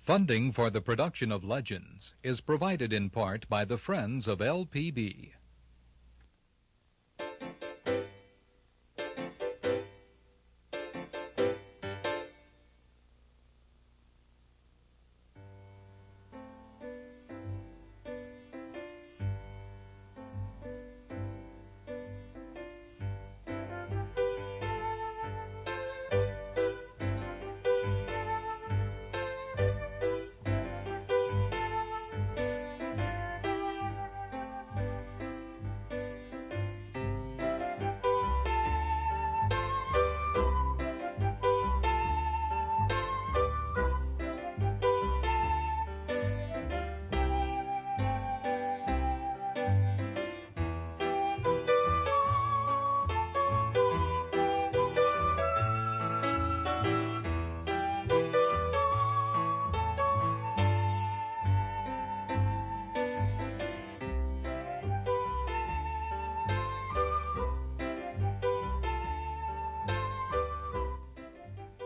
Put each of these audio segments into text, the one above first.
Funding for the production of Legends is provided in part by the Friends of LPB.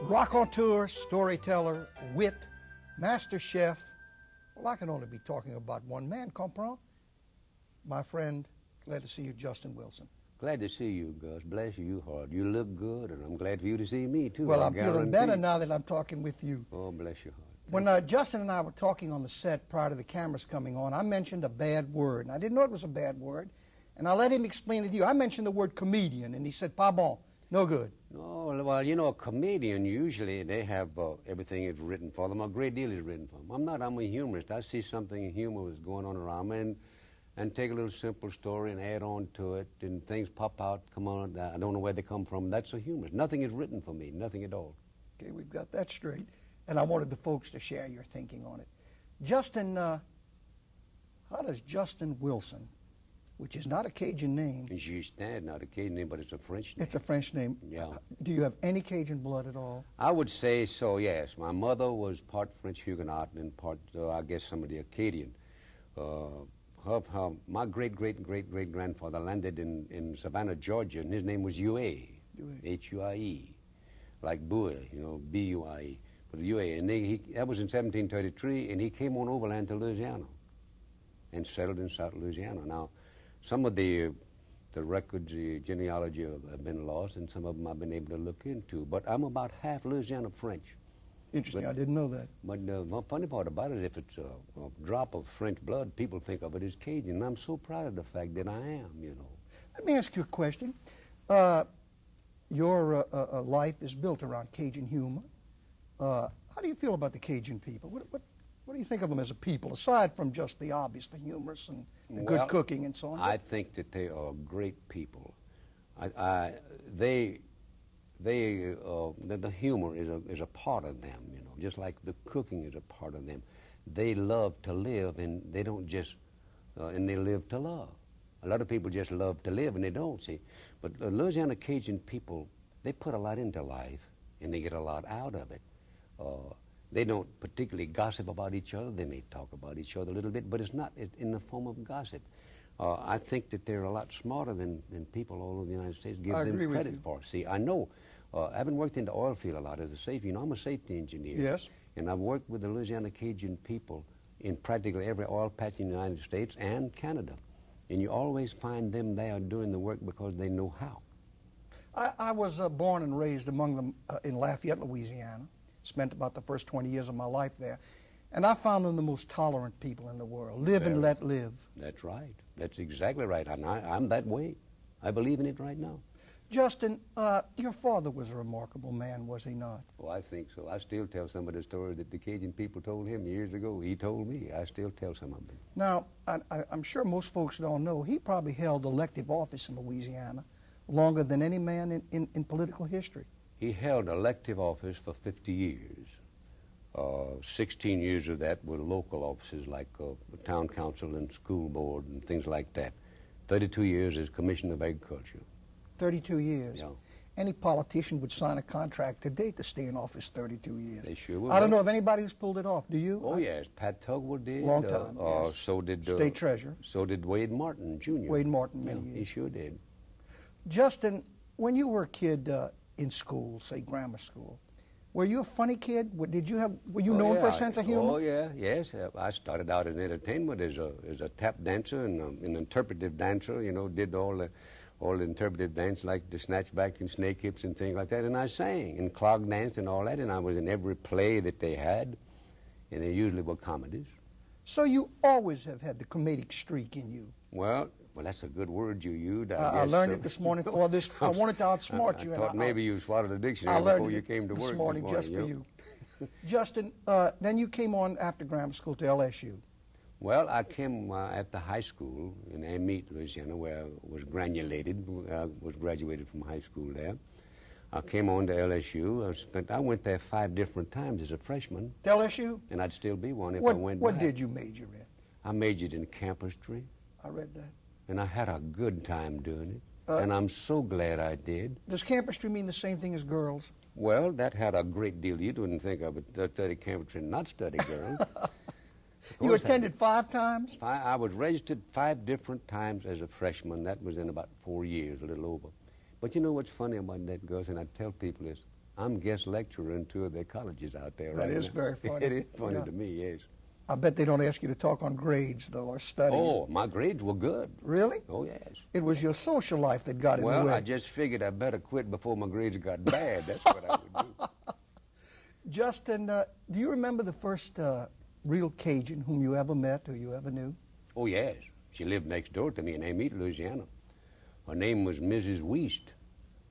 Raconteur, storyteller, wit, master chef. Well, I can only be talking about one man, comprend? My friend, glad to see you, Justin Wilson. Glad to see you, Gus. Bless you, heart. You look good, and I'm glad for you to see me, too. Well, I'm feeling better now that I'm talking with you. Oh, bless your heart. When Justin and I were talking on the set prior to the cameras coming on, I mentioned a bad word, and I didn't know it was a bad word, and I let him explain it to you. I mentioned the word comedian, and he said, "Pardon, no good." No, well, you know, a comedian, usually they have everything is written for them. A great deal is written for them. I'm not. I'm a humorist. I see something humorous going on around me and take a little simple story and add on to it, and things pop out, come on, I don't know where they come from. That's a humorist. Nothing is written for me, nothing at all. Okay, we've got that straight, and I wanted the folks to share your thinking on it. Justin, how does Justin Wilson, which is not a Cajun name. It's not a Cajun name, but it's a French name. It's a French name. Yeah. Do you have any Cajun blood at all? I would say so, yes. My mother was part French Huguenot and part, I guess, some of the Acadian. My great-great-great-great-grandfather landed in Savannah, Georgia, and his name was Huie, H-U-I-E, like Buie, you know, B-U-I-E, but Huie. And that was in 1733, and he came on overland to Louisiana and settled in South Louisiana. Now, some of the records, the genealogy have been lost, and some of them I've been able to look into. But I'm about half Louisiana French. Interesting. I didn't know that. But the funny part about it, if it's a drop of French blood, people think of it as Cajun. And I'm so proud of the fact that I am, you know. Let me ask you a question. Your life is built around Cajun humor. How do you feel about the Cajun people? What do you think of them as a people, aside from just the obvious, the humorous and the good cooking and so on? I think that they are great people. The humor is a part of them, you know, just like the cooking is a part of them. They love to live, and they don't just, and they live to love. A lot of people just love to live, and they don't, see. But Louisiana Cajun people, they put a lot into life, and they get a lot out of it. They don't particularly gossip about each other. They may talk about each other a little bit, but it's not in the form of gossip. I think that they're a lot smarter than people all over the United States give them credit for. See, I know, I haven't worked in the oil field a lot as a safety. You know, I'm a safety engineer. Yes. And I've worked with the Louisiana Cajun people in practically every oil patch in the United States and Canada. And you always find them there doing the work because they know how. I was born and raised among them in Lafayette, Louisiana. Spent about the first 20 years of my life there. And I found them the most tolerant people in the world. Live and let live. That's right. That's exactly right. And I'm that way. I believe in it right now. Justin, your father was a remarkable man, was he not? Oh, I think so. I still tell some of the stories that the Cajun people told him years ago. He told me. I still tell some of them. Now, I'm sure most folks don't know, he probably held elective office in Louisiana longer than any man in political history. He held elective office for 50 years. 16 years of that were local offices like town council and school board and things like that. 32 years as Commissioner of Agriculture. 32 years? Yeah. Any politician would sign a contract today to stay in office 32 years. They sure would. I don't know of anybody who's pulled it off. Do you? Oh, yes. Pat Tugwell did. Long time, yes. So did... State Treasurer. So did Wade Martin, Jr. Wade Martin, many years. He sure did. Justin, when you were a kid in school, say grammar school, Were you a funny kid? Were you known for a sense of humor? Oh, yeah, yes. I started out in entertainment as a tap dancer and an interpretive dancer, you know, did all the interpretive dance like the snatchback and snake hips and things like that. And I sang and clog danced and all that. And I was in every play that they had. And they usually were comedies. So you always have had the comedic streak in you. Well, that's a good word you used. I learned it this morning for this. I wanted to outsmart you. I thought maybe you swallowed a dictionary before you came to work this morning just for yep. you. Justin, then you came on after grammar school to LSU. Well, I came at the high school in Amite, Louisiana, where I was granulated. I was graduated from high school there. I came on to LSU. I went there 5 different times as a freshman. To LSU? And I'd still be one if I went back. What did you major in? I majored in campistry. I read that. And I had a good time doing it. And I'm so glad I did. Does campistry mean the same thing as girls? Well, that had a great deal. You wouldn't think I would study campistry and not study girls. You attended 5 times? I was registered 5 different times as a freshman. That was in about 4 years, a little over. But you know what's funny about that, Gus, and I tell people this, I'm guest lecturer in 2 of their colleges out there right now. That is very funny. It is funny to me, yes. I bet they don't ask you to talk on grades, though, or study. Oh, my grades were good. Really? Oh, yes. It was your social life that got in the way. Well, I just figured I better quit before my grades got bad. That's what I would do. Justin, do you remember the first real Cajun whom you ever met or you ever knew? Oh, yes. She lived next door to me in Amite, Louisiana. Her name was Mrs. Wiest.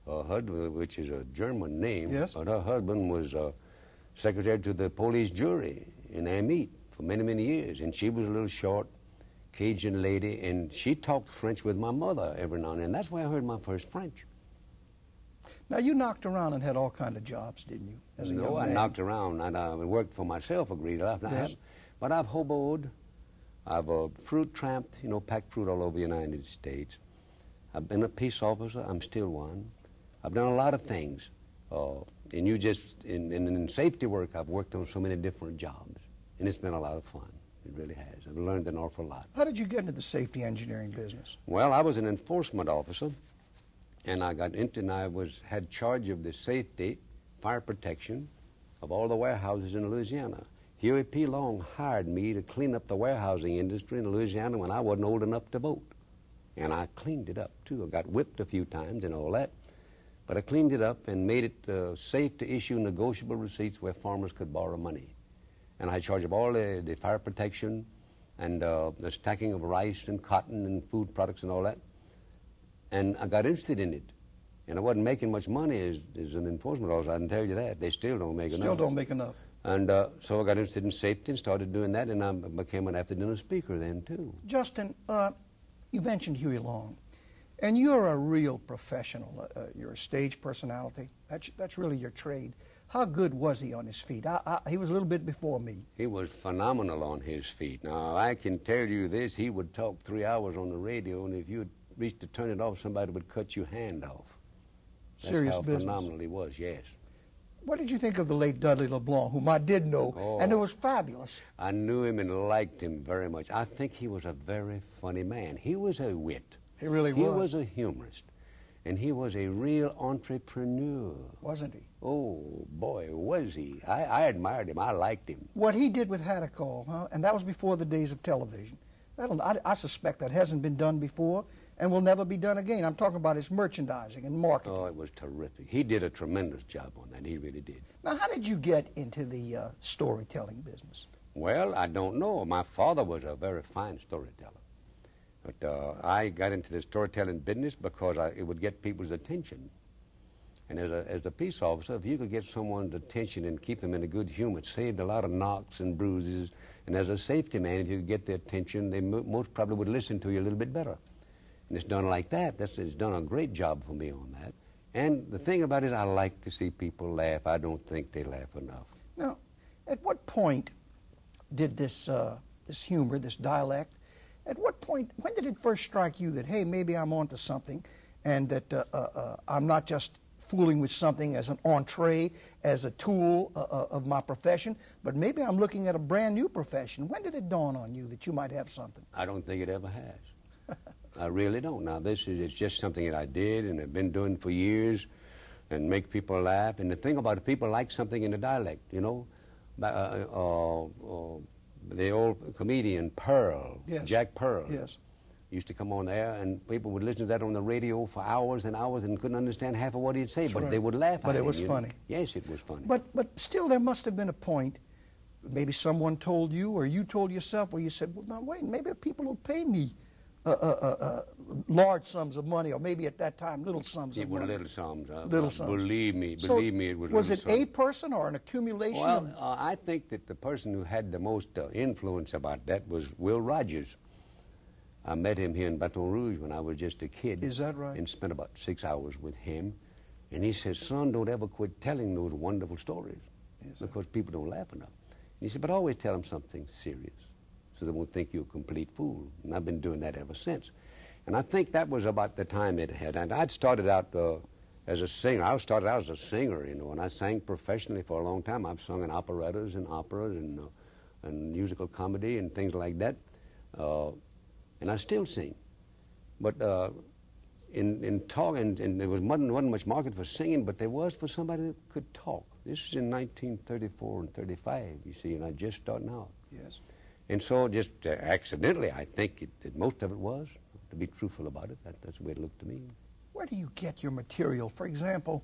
Her husband, which is a German name, yes. But her husband was secretary to the police jury in Amite for many, many years. And she was a little short Cajun lady, and she talked French with my mother every now and then. That's where I heard my first French. Now, you knocked around and had all kind of jobs, didn't you, as a young man? No, I knocked around, and I worked for myself a great deal. Yes. But I've hoboed, I've fruit tramped, you know, packed fruit all over the United States. I've been a peace officer. I'm still one. I've done a lot of things. And in safety work, I've worked on so many different jobs. And it's been a lot of fun. It really has. I've learned an awful lot. How did you get into the safety engineering business? Well, I was an enforcement officer. And I got into, and I had charge of the safety, fire protection of all the warehouses in Louisiana. Huey P. Long hired me to clean up the warehousing industry in Louisiana when I wasn't old enough to vote. And I cleaned it up, too. I got whipped a few times and all that. But I cleaned it up and made it safe to issue negotiable receipts where farmers could borrow money. And I had charge of all the fire protection and the stacking of rice and cotton and food products and all that. And I got interested in it. And I wasn't making much money as an enforcement officer, I can tell you that. They still don't make enough. Still don't make enough. And so I got interested in safety and started doing that, and I became an after-dinner speaker then, too. Justin, you mentioned Huey Long. And you're a real professional. You're a stage personality. That's really your trade. How good was he on his feet? He was a little bit before me. He was phenomenal on his feet. Now, I can tell you this, he would talk 3 hours on the radio, and if you reached to turn it off, somebody would cut your hand off. That's Serious how business. phenomenal he was, yes. What did you think of the late Dudley LeBlanc, whom I did know, and it was fabulous? I knew him and liked him very much. I think he was a very funny man. He was a wit. He really was. He was a humorist. And he was a real entrepreneur. Wasn't he? Oh, boy, was he. I admired him. I liked him. What he did with Hadacol, huh? And that was before the days of television. I suspect that hasn't been done before and will never be done again. I'm talking about his merchandising and marketing. Oh, it was terrific. He did a tremendous job on that. He really did. Now, how did you get into the storytelling business? Well, I don't know. My father was a very fine storyteller. But I got into the storytelling business because it would get people's attention. And as a peace officer, if you could get someone's attention and keep them in a good humor, it saved a lot of knocks and bruises. And as a safety man, if you could get their attention, they most probably would listen to you a little bit better. And it's done like that. It's done a great job for me on that. And the thing about it, I like to see people laugh. I don't think they laugh enough. Now, at what point did this humor, this dialect, at what point, when did it first strike you that, hey, maybe I'm onto something, and that I'm not just fooling with something as an entree, as a tool of my profession, but maybe I'm looking at a brand new profession? When did it dawn on you that you might have something? I don't think it ever has. I really don't. Now, it's just something that I did and have been doing for years. and make people laugh. And the thing about it, people like something in the dialect, you know. The old comedian Pearl, Yes. Jack Pearl, Yes. used to come on there, and people would listen to that on the radio for hours and hours and couldn't understand half of what he'd say, That's but right. they would laugh at But him. it was you know. funny. Yes, it was funny. But still, there must have been a point, maybe someone told you or you told yourself, where you said, well, now wait, maybe people will pay me large sums of money, or maybe at that time little sums It of was money. little sums. Little sums. Believe me, So it was was little it a sums. person or an accumulation Well, of... I think that the person who had the most influence about that was Will Rogers. I met him here in Baton Rouge when I was just a kid. Is that right? And spent about 6 hours with him. And he said, son, don't ever quit telling those wonderful stories, Yes, because people don't laugh enough. And he said, but always tell them something serious so they won't think you're a complete fool. And I've been doing that ever since. And I think that was about the time it had. And I'd started out as a singer. I started out as a singer, you know, and I sang professionally for a long time. I've sung in operettas and operas and musical comedy and things like that. And I still sing. But in talking, and there wasn't much market for singing, but there was for somebody that could talk. This is in 1934 and 35, you see, and I just starting out. Yes. And so just accidentally, I think that most of it was, to be truthful about it. That's the way it looked to me. Where do you get your material? For example,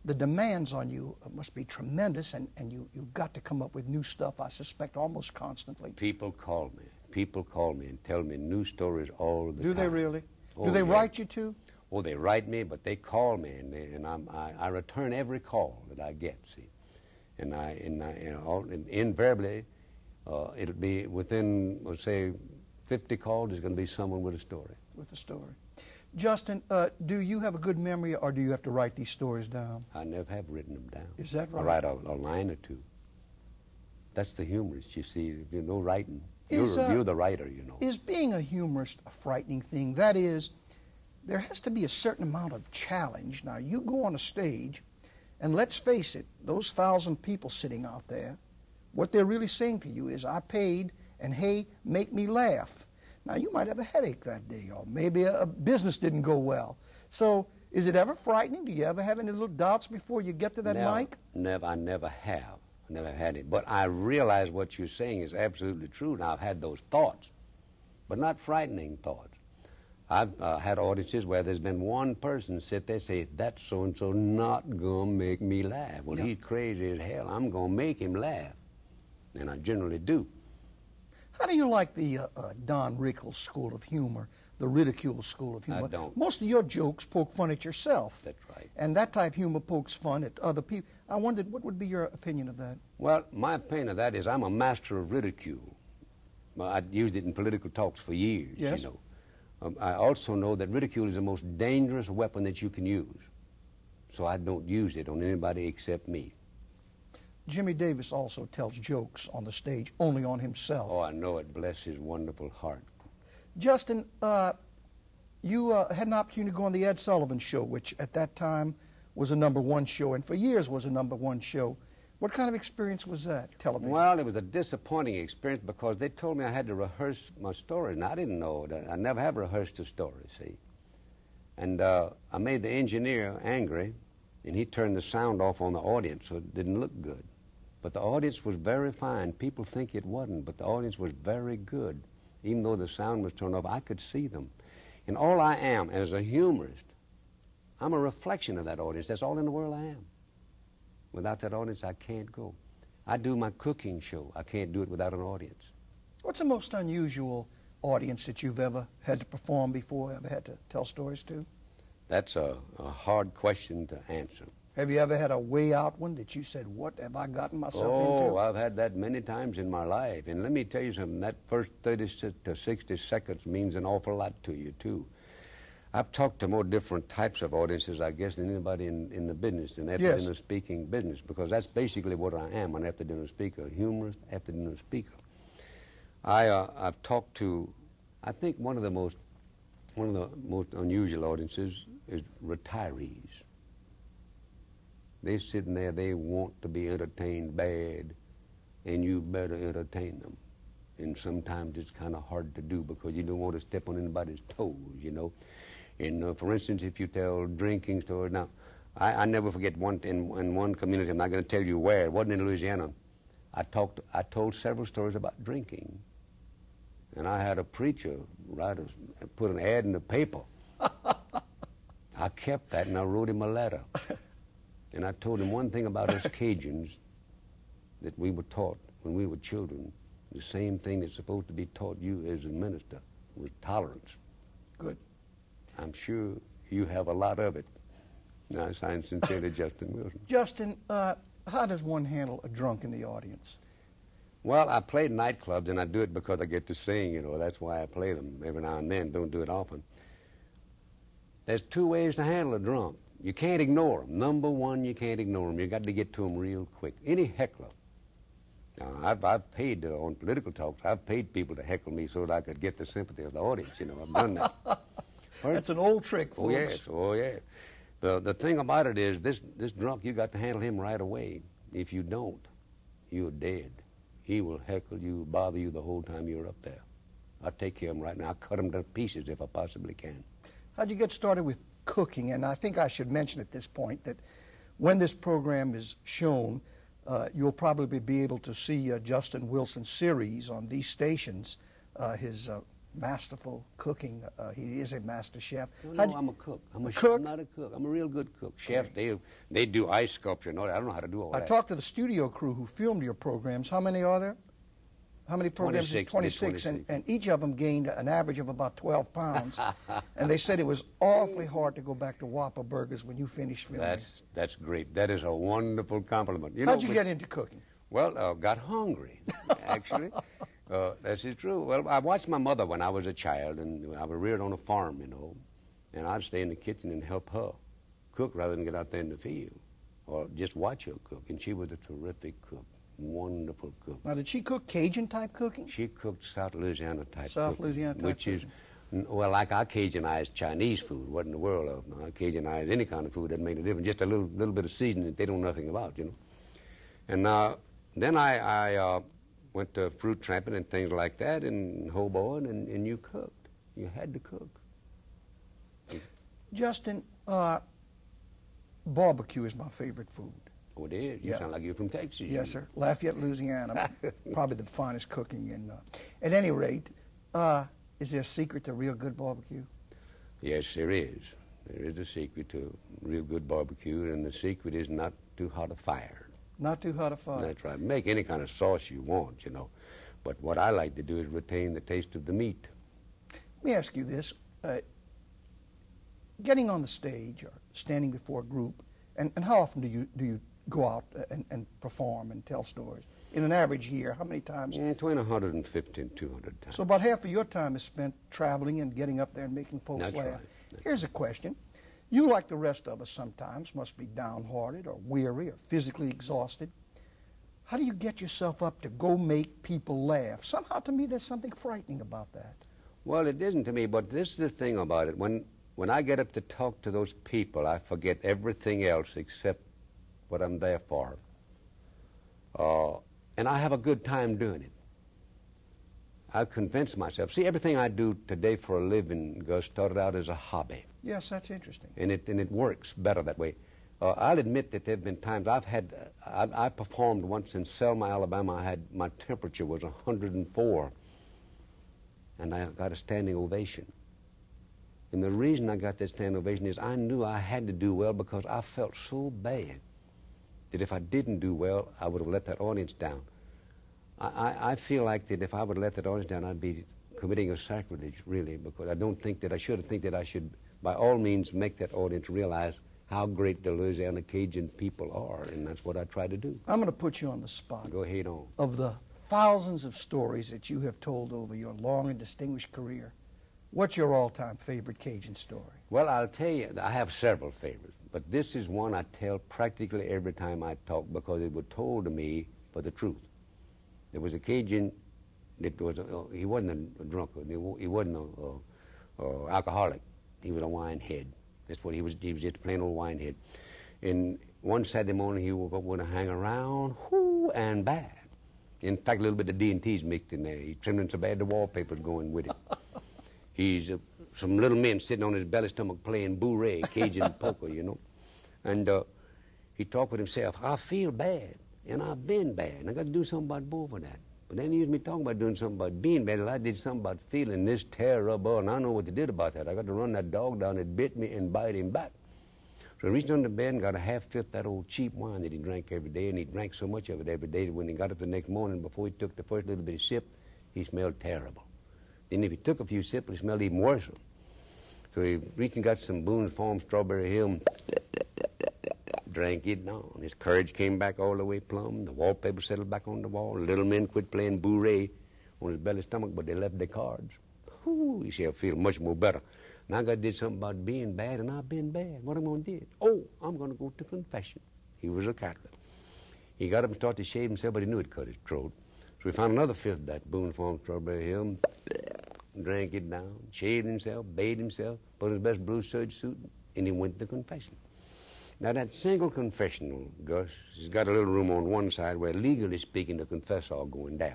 the demands on you must be tremendous, and you've got to come up with new stuff, I suspect, almost constantly. People call me. People call me and tell me new stories all the time. Do they really? Oh, Do they yeah. write you to? Oh, they write me, but they call me, and I return every call that I get, see. And invariably, it'll be within, let's say, 50 calls, there's going to be someone with a story. With a story. Justin, do you have a good memory, or do you have to write these stories down? I never have written them down. Is that right? I write a line or two. That's the humorist, you see. If you know writing, Is, you're the writer, you know. Is being a humorist a frightening thing? That is, there has to be a certain amount of challenge. Now, you go on a stage, and let's face it, those 1,000 people sitting out there, what they're really saying to you is, I paid, and hey, make me laugh. Now, you might have a headache that day, or maybe a business didn't go well. So, is it ever frightening? Do you ever have any little doubts before you get to that mic? Never, I never have. I never had it. But I realize what you're saying is absolutely true. Now, I've had those thoughts, but not frightening thoughts. I've had audiences where there's been one person sit there and say, that's so-and-so not going to make me laugh. Well, he's crazy as hell. I'm going to make him laugh. And I generally do. How do you like the Don Rickles school of humor, the ridicule school of humor? I don't. Most of your jokes poke fun at yourself. That's right. And that type of humor pokes fun at other people. I wondered, what would be your opinion of that? Well, my opinion of that is I'm a master of ridicule. Well, I've used it in political talks for years, Yes. you know. I also know that ridicule is the most dangerous weapon that you can use. So I don't use it on anybody except me. Jimmy Davis also tells jokes on the stage, only on himself. Oh, I know it. Bless his wonderful heart. Justin, you had an opportunity to go on the Ed Sullivan Show, which at that time was a #1 show, and for years was a #1 show. What kind of experience was that, television? Well, it was a disappointing experience because they told me I had to rehearse my stories, and I didn't know that. I never have rehearsed a story, see. And I made the engineer angry, and he turned the sound off on the audience, so it didn't look good. But the audience was very fine. People think it wasn't, but the audience was very good. Even though the sound was turned off, I could see them. And all I am as a humorist, I'm a reflection of that audience. That's all in the world I am. Without that audience, I can't go. I do my cooking show. I can't do it without an audience. What's the most unusual audience that you've ever had to perform before, ever had to tell stories to? That's a hard question to answer. Have you ever had a way out one that you said, what have I gotten myself into? Oh, I've had that many times in my life. And let me tell you something, that first 30 to 60 seconds means an awful lot to you, too. I've talked to more different types of audiences, I guess, than anybody in the business, in after-dinner speaking business, because that's basically what I am, an after-dinner speaker, a humorist, after-dinner speaker. I've talked to, I think one of the most unusual audiences is retirees. They're sitting there, they want to be entertained bad, and you better entertain them. And sometimes it's kind of hard to do because you don't want to step on anybody's toes, you know. And for instance, if you tell drinking stories, now, I never forget in one community, I'm not going to tell you where, it wasn't in Louisiana, I told several stories about drinking. And I had a preacher put an ad in the paper. I kept that and I wrote him a letter. And I told him one thing about us Cajuns that we were taught when we were children, the same thing that's supposed to be taught you as a minister, was tolerance. Good. I'm sure you have a lot of it. I signed sincerely, Justin Wilson. Justin, how does one handle a drunk in the audience? Well, I play nightclubs, and I do it because I get to sing, you know. That's why I play them every now and then. Don't do it often. There's two ways to handle a drunk. You can't ignore them. Number one, you can't ignore them. You got to get to them real quick. Any heckler. Now, I've paid, on political talks, I've paid people to heckle me so that I could get the sympathy of the audience, you know. I've done that. That's an old trick, folks. Oh, yes. Oh, yeah. The thing about it is, this drunk, you got to handle him right away. If you don't, you're dead. He will heckle you, bother you the whole time you're up there. I'll take care of him right now. I'll cut him to pieces if I possibly can. How'd you get started with cooking? And I think I should mention at this point that when this program is shown, you'll probably be able to see Justin Wilson's series on these stations, his masterful cooking. He is a master chef. No, I'm a cook. I'm a cook? I'm not a cook. I'm a real good cook. Chefs, they do ice sculpture and all that. I don't know how to do all that. I talked to the studio crew who filmed your programs. How many are there? How many programs? 26. And each of them gained an average of about 12 pounds. And they said it was awfully hard to go back to Whopper Burgers when you finished filming. That's great. That is a wonderful compliment. How'd you get into cooking? Well, got hungry, actually. That's true. Well, I watched my mother when I was a child, and I was reared on a farm, you know, and I'd stay in the kitchen and help her cook rather than get out there in the field or just watch her cook. And she was a terrific cook, wonderful cook. Now, did she cook Cajun-type cooking? She cooked South Louisiana-type South cooking. Louisiana-type which cooking. Is, well, like I Cajunized Chinese food. Wasn't the world of them. I Cajunized any kind of food that made a difference. Just a little bit of seasoning that they don't know nothing about, you know. And then I went to fruit tramping and things like that in Hoboken, and you cooked. You had to cook. Justin, barbecue is my favorite food. Oh, it is? You sound like you're from Texas. Yes, sir. Lafayette, Louisiana. Probably the finest cooking in. At any rate, is there a secret to real good barbecue? Yes, there is. There is a secret to real good barbecue, and the secret is not too hot a fire. Not too hot a fire. That's right. Make any kind of sauce you want, you know. But what I like to do is retain the taste of the meat. Let me ask you this. Getting on the stage or standing before a group, and how often do you go out and perform and tell stories? In an average year, how many times? Between 150 and 200 times. So about half of your time is spent traveling and getting up there and making folks That's laugh. right. Here's a question. You, like the rest of us sometimes, must be downhearted or weary or physically exhausted. How do you get yourself up to go make people laugh? Somehow, to me, there's something frightening about that. Well, it isn't to me, but this is the thing about it. When I get up to talk to those people, I forget everything else except what I'm there for. And I have a good time doing it. I've convinced myself. See, everything I do today for a living, Gus, started out as a hobby. Yes, that's interesting. And it works better that way. I'll admit that there have been times I performed once in Selma, Alabama. My temperature was 104, and I got a standing ovation. And the reason I got that standing ovation is I knew I had to do well because I felt so bad that if I didn't do well, I would have let that audience down. I feel like that if I would let that audience down, I'd be committing a sacrilege, really, because I don't think that I should. I think that I should, by all means, make that audience realize how great the Louisiana Cajun people are, and that's what I try to do. I'm going to put you on the spot. Go ahead on. Of the thousands of stories that you have told over your long and distinguished career, what's your all-time favorite Cajun story? Well, I'll tell you, I have several favorites, but this is one I tell practically every time I talk because it was told to me for the truth. There was a Cajun that was, he wasn't a drunkard, he wasn't an alcoholic, he was a wine head. That's what he was just a plain old wine head. And one Saturday morning he woke up with a hang around, whoo, and bad. In fact, a little bit of D&T's mixed in there. He trimmed in so bad the wallpaper's going with it. He's some little men sitting on his belly stomach playing bourrée, Cajun poker, you know. And he talked with himself, I feel bad, and I've been bad, and I got to do something about both of that. But then he used me talking about doing something about being bad, and I did something about feeling this terrible, and I know what they did about that. I got to run that dog down that bit me and bite him back. So I reached under the bed and got a half-fifth of that old cheap wine that he drank every day, and he drank so much of it every day that when he got up the next morning, before he took the first little bit of sip, he smelled terrible. Then if he took a few sips, he smelled even worse. So he reached and got some Boone's Farm Strawberry Hill, drank it down. His courage came back all the way plumb. The wallpaper settled back on the wall. The little men quit playing bourrée on his belly stomach, but they left their cards. Whew, he said, I feel much more better. Now God did something about being bad, and I've been bad. What am I going to do? Oh, I'm going to go to confession. He was a Catholic. He got up and started to shave himself, but he knew it cut his throat. So he found another fifth of that Boone's Farm Strawberry Hill, drank it down, shaved himself, bathed himself, put on his best blue serge suit, and he went to confession. Now, that single confessional, Gus, has got a little room on one side where, legally speaking, the confessor all going down.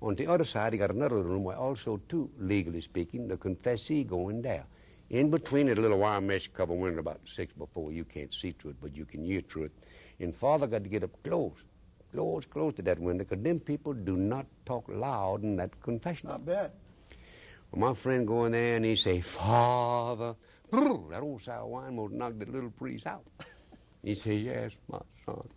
On the other side, he got another little room where also, too, legally speaking, the confessee going down. In between it, a little wire mesh cover window about 6 by 4. You can't see through it, but you can hear through it. And Father got to get up close to that window, because them people do not talk loud in that confessional. I bet. Well, my friend go in there and he say, Father, that old sour wine will knock that little priest out. He say, yes, my son.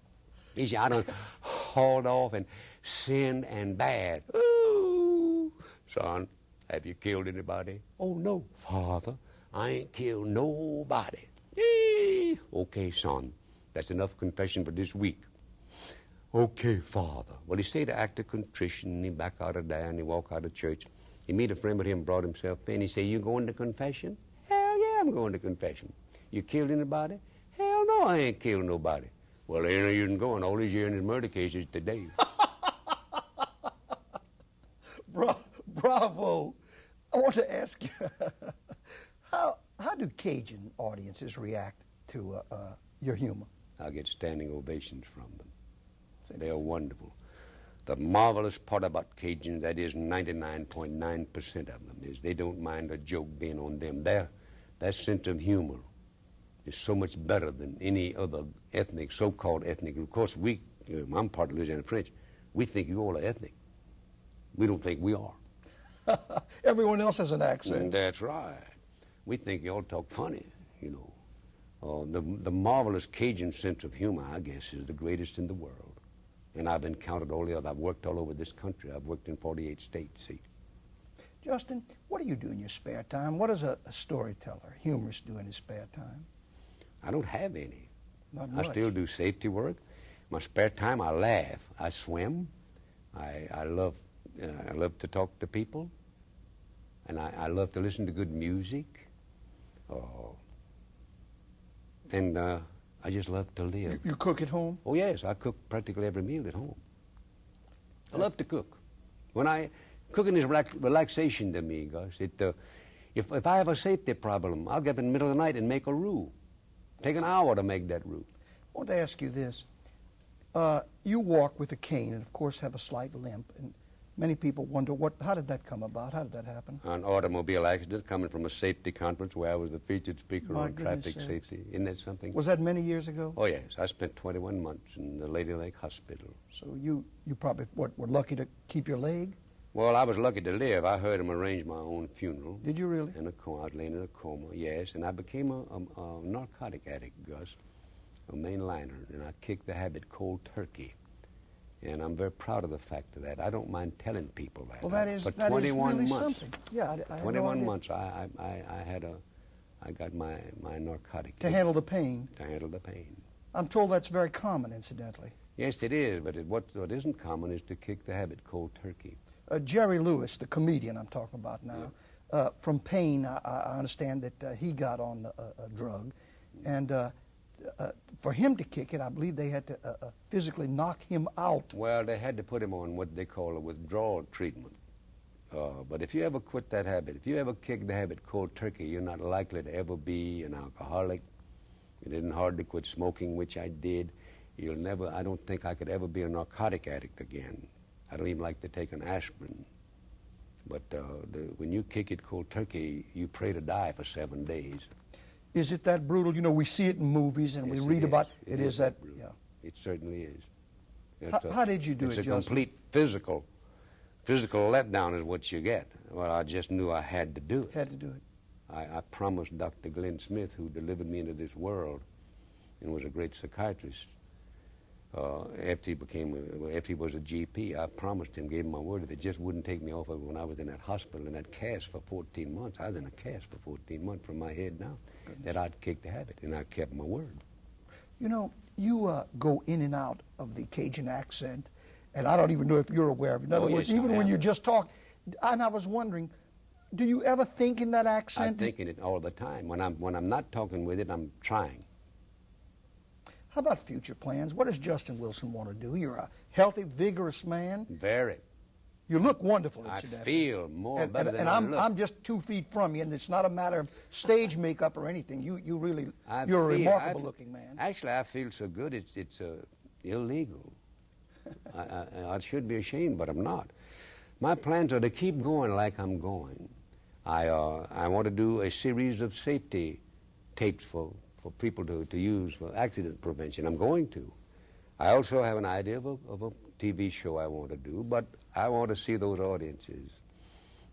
He say, I done hauled off and sinned and bad. Ooh, son, have you killed anybody? Oh, no, Father, I ain't killed nobody. Eee. Okay, son, that's enough confession for this week. Okay, Father. Well, he say the act of contrition, and he back out of there, and he walk out of church. He meet a friend with him, brought himself in. He say, you going to confession? Hell yeah, I'm going to confession. You killed anybody? Hell no, I ain't killed nobody. Well, ain't no use in going. All he's hearing is murder cases today. Bravo. I want to ask you, how do Cajun audiences react to your humor? I get standing ovations from them. They are wonderful. The marvelous part about Cajuns, that is 99.9% of them, is they don't mind a joke being on them. Their sense of humor is so much better than any other ethnic, so-called ethnic group. Of course, I'm part of Louisiana French. We think you all are ethnic. We don't think we are. Everyone else has an accent. That's right. We think you all talk funny, you know. The marvelous Cajun sense of humor, I guess, is the greatest in the world. And I've encountered all the other. I've worked all over this country. I've worked in 48 states, see. Justin, what do you do in your spare time? What does a storyteller, a humorist do in his spare time? I don't have any. Not much. I still do safety work. My spare time, I laugh. I swim. I love to talk to people. And I love to listen to good music. And I just love to live. You cook at home? Oh, yes. I cook practically every meal at home. I love to cook. Cooking is relaxation to me, Gus. If I have a safety problem, I'll get up in the middle of the night and make a roux. Take an hour to make that roux. I want to ask you this. You walk with a cane and, of course, have a slight limp. And many people wonder, how did that come about? How did that happen? An automobile accident coming from a safety conference where I was the featured speaker on traffic sakes. safety. Isn't that something? Was that many years ago? Oh, yes. I spent 21 months in the Lady Lake Hospital. So you probably, were lucky to keep your leg? Well, I was lucky to live. I heard him arrange my own funeral. Did you really? In a coma. I was laying in a coma, yes. And I became a narcotic addict, Gus, a mainliner. And I kicked the habit cold turkey. And I'm very proud of the fact of that. I don't mind telling people that. Well, that is really months, something. Yeah, I 21 months, I got my narcotic. To handle the pain. To handle the pain. I'm told that's very common, incidentally. Yes, it is. But what isn't common is to kick the habit cold turkey. Jerry Lewis, the comedian I'm talking about now, from pain, I understand that he got on a drug. And for him to kick it, I believe they had to physically knock him out. Well, they had to put him on what they call a withdrawal treatment. But if you ever quit that habit, if you ever kick the habit cold turkey, you're not likely to ever be an alcoholic. You didn't hardly quit smoking, which I did. I don't think I could ever be a narcotic addict again. I don't even like to take an aspirin. But when you kick it cold turkey, you pray to die for 7 days. Is it that brutal? You know, we see it in movies and Yes, we read about it. It is that, brutal. yeah. It certainly is. How did you do it, It's a Justin? complete physical letdown is what you get. Well, I just knew I had to do it. Had to do it. I promised Dr. Glenn Smith, who delivered me into this world and was a great psychiatrist, after he was a GP, I promised him, gave him my word, that they just wouldn't take me off of it when I was in that hospital in that cast for 14 months. I was in a cast for 14 months from my head down. That I'd kick the habit, and I kept my word. You know, you go in and out of the Cajun accent, and I don't even know if you're aware of it. In other words, yes, even I when am. you just talk, and I was wondering, do you ever think in that accent? I'm thinking it all the time. When I'm not talking with it, I'm trying. How about future plans? What does Justin Wilson want to do? You're a healthy, vigorous man. Very. You look wonderful, I incidentally. feel more better than and I I'm, look. I'm just 2 feet from you, and it's not a matter of stage makeup or anything. You really, I you're a feel- remarkable looking man. Actually, I feel so good, it's illegal. I should be ashamed, but I'm not. My plans are to keep going like I'm going. I want to do a series of safety tapes for people to use for accident prevention. I'm going to. I also have an idea of a TV show I want to do, but I want to see those audiences.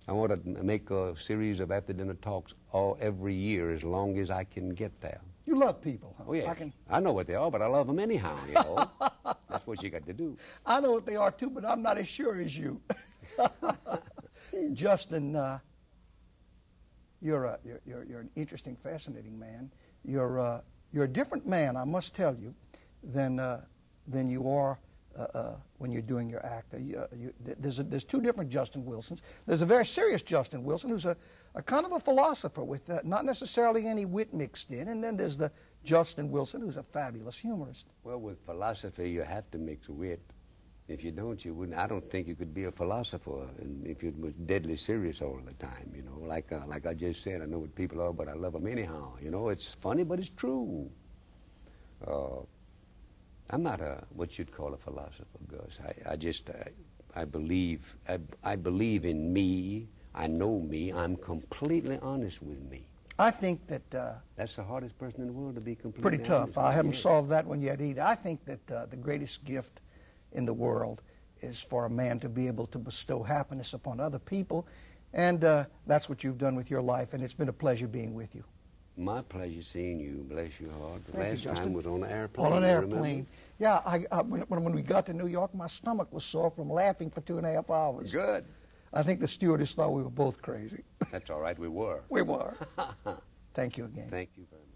I want to make a series of after-dinner talks every year as long as I can get there. You love people, huh? Oh, yeah. I know what they are, but I love them anyhow, you know. That's what you got to do. I know what they are, too, but I'm not as sure as you. Justin, you're an interesting, fascinating man. You're a different man, I must tell you, than you are when you're doing your act. There's 2 different Justin Wilsons. There's a very serious Justin Wilson who's a kind of a philosopher with not necessarily any wit mixed in, and then there's the Justin Wilson who's a fabulous humorist. Well, with philosophy, you have to mix wit. If you don't, you wouldn't. I don't think you could be a philosopher and if you was deadly serious all the time, you know. Like I just said, I know what people are, but I love them anyhow. You know, it's funny, but it's true. I'm not what you'd call a philosopher, Gus. I believe in me. I know me. I'm completely honest with me. I think that That's the hardest person in the world to be completely pretty tough. honest with. I haven't Yes. solved that one yet either. I think that the greatest gift in the world is for a man to be able to bestow happiness upon other people, and that's what you've done with your life, and it's been a pleasure being with you. My pleasure seeing you. Bless your heart. The Thank you, last Justin. time was on an airplane. On an you remember? airplane. Yeah, when we got to New York, my stomach was sore from laughing for 2.5 hours. Good. I think the stewardess thought we were both crazy. That's all right. We were. We were. Thank you again. Thank you very much.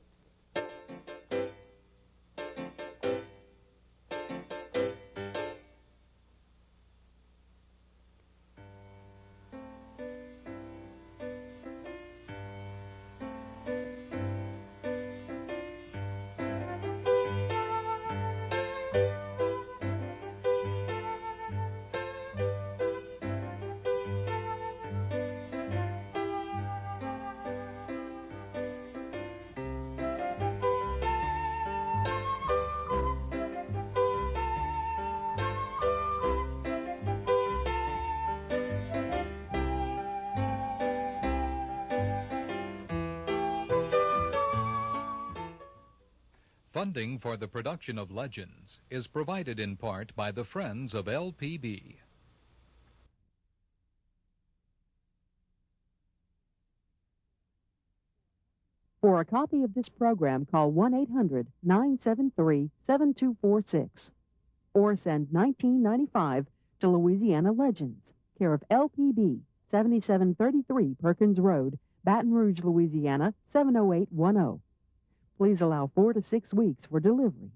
Funding for the production of Legends is provided in part by the Friends of LPB. For a copy of this program, call 1-800-973-7246 or send $19.95 to Louisiana Legends, care of LPB, 7733 Perkins Road, Baton Rouge, Louisiana, 70810. Please allow 4 to 6 weeks for delivery.